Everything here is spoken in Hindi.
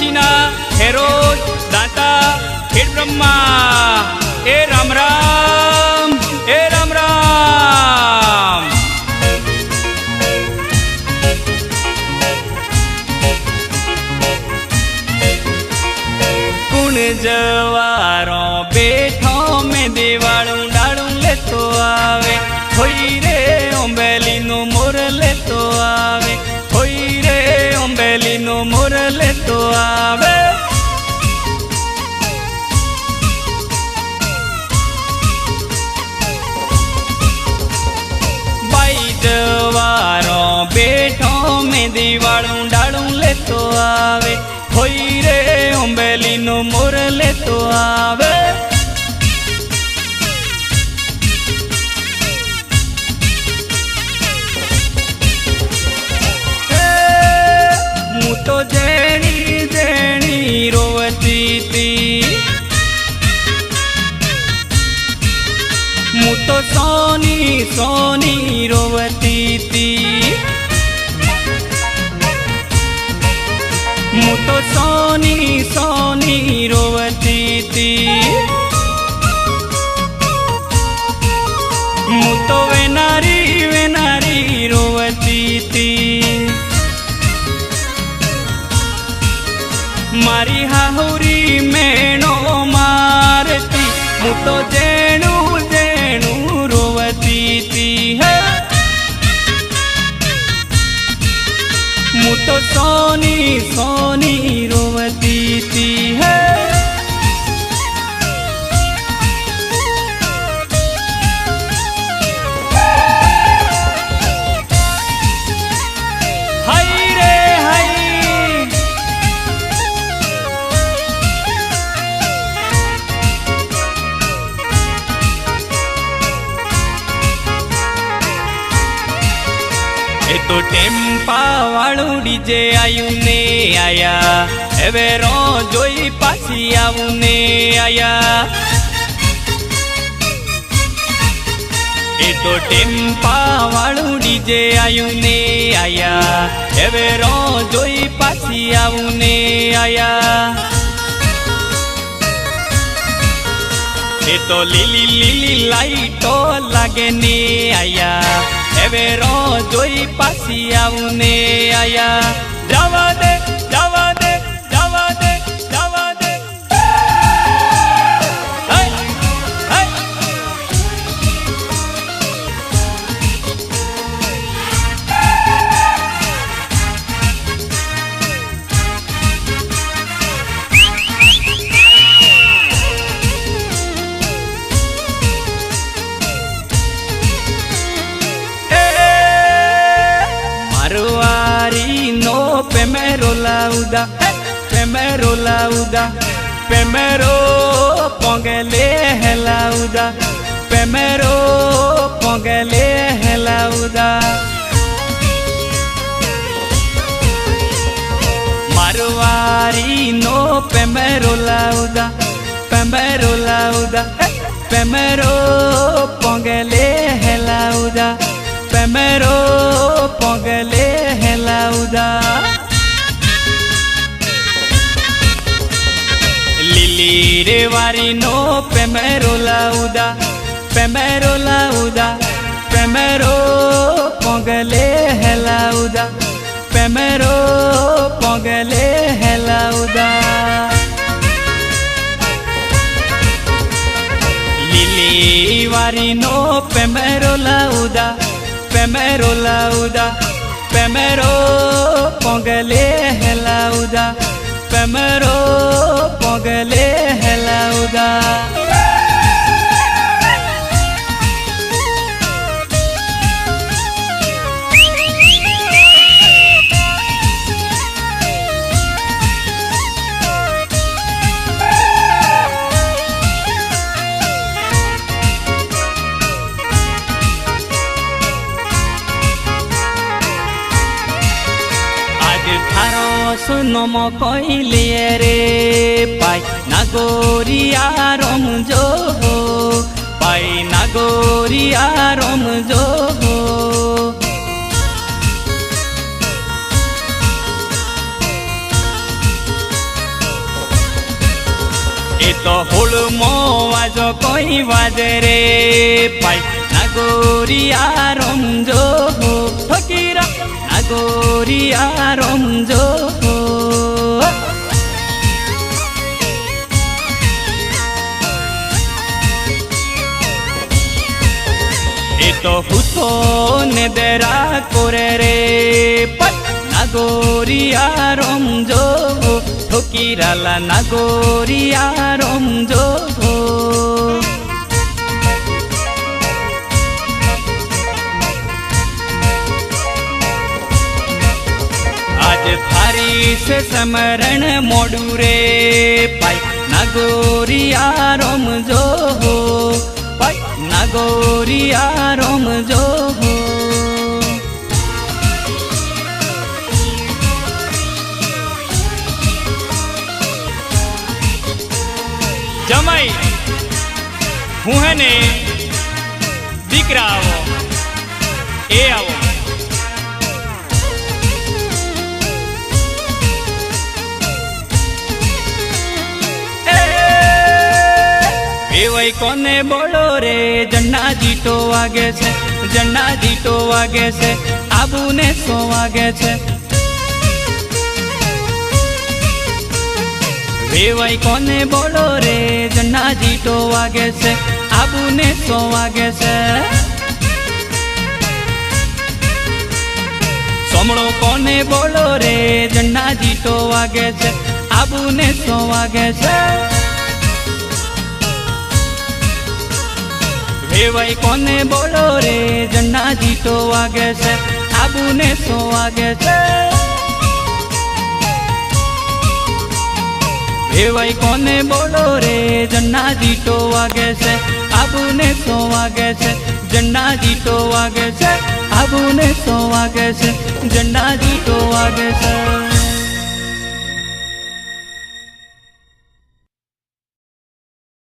काशीना हेरोज दाता खेड़ ब्रह्मा ए राम राम ए राम राम। कुण जवारों बेठो में देवाड़ू डाड़ू ले तो आवे होई रे ओंबेली नो मोर ले तो आवे होई रे ओंबेली नो मोर ले तो आवे। बाई जवारों बेठो में देवाड़ू डाड़ू ले तो आवे होई रे ओंबेली नो मोर ले तो आवे। मु तो जेणी जेणी रोवती थी मु तो सोनी सोनी रोवती थी मु तो सोनी सोनी रोवती थी मु तो वेनारी वेनारी रोवती थी। मारी हाहुरी मेणो मारती मु तो जेणू जेणू रोवती थी है मु तो सोनी सोनी रोवती थी है। हाय रे हाय ए तो टेम्पा वाळू डीजे आयु ने आया एवे रो जोई पासी आऊ ने आया। ए तो टेम्पा वाळू डीजे आयु ने आया एवे रो जोई पासी आऊ ने आया। ए तो लीली लीली लाइटो लागे ने आया एवे रो जोई पासी आऊ ने आया। जावा दे जावा दे जावा दे जावा दे हाय हाय। Primero lauda, primero póngale lauda, primero póngale lauda. Marwari no primero lauda, primero póngale lauda, primero póngale lauda. लिली रे वारी नो primero lauda, primero póngale lauda, primero póngale lauda. लिली वारी नो primero lauda, primero póngale lauda, primero póngale lauda. सुनो मो कोइले रे पाई नागोरिया रोम जो हो पाई नागोरिया रोम जो हो। તો હોળમો વાજો કોઈ વાજે રે પાય નાગોરિયા રમજો ફકીરા નાગોરિયા રમજો तो हुतो ने देरा कोरे रे पट नागोरिया रमजो ठोकीराला नागोरिया रमजो आज थारी से समरण मोडू रे पाई नागोरिया रमजो नागोरिया रमजो जमाई हूँ है ने दीकरा आवो ए आवो वही कोने बोलो रे जन्ना जीतो वागे से जन्ना जीतो वागे से आबू ने सो वागे से वे वही कोने बोलो रे जन्ना जीतो वागे से आबू ने सो वागे से सोमड़ो कोने बोलो रे जन्ना जीतो वागे से आबू ने सो वागे से वही कोने बोलो रे जन्ना जीतो वागे से आबू ने सो वागे से वही कोने बोलो रे जन्ना जीतो वागे से आबू ने सो वागे से जन्ना जीतो वागे से आबू ने सो वागे से जन्ना जीतो वागे से।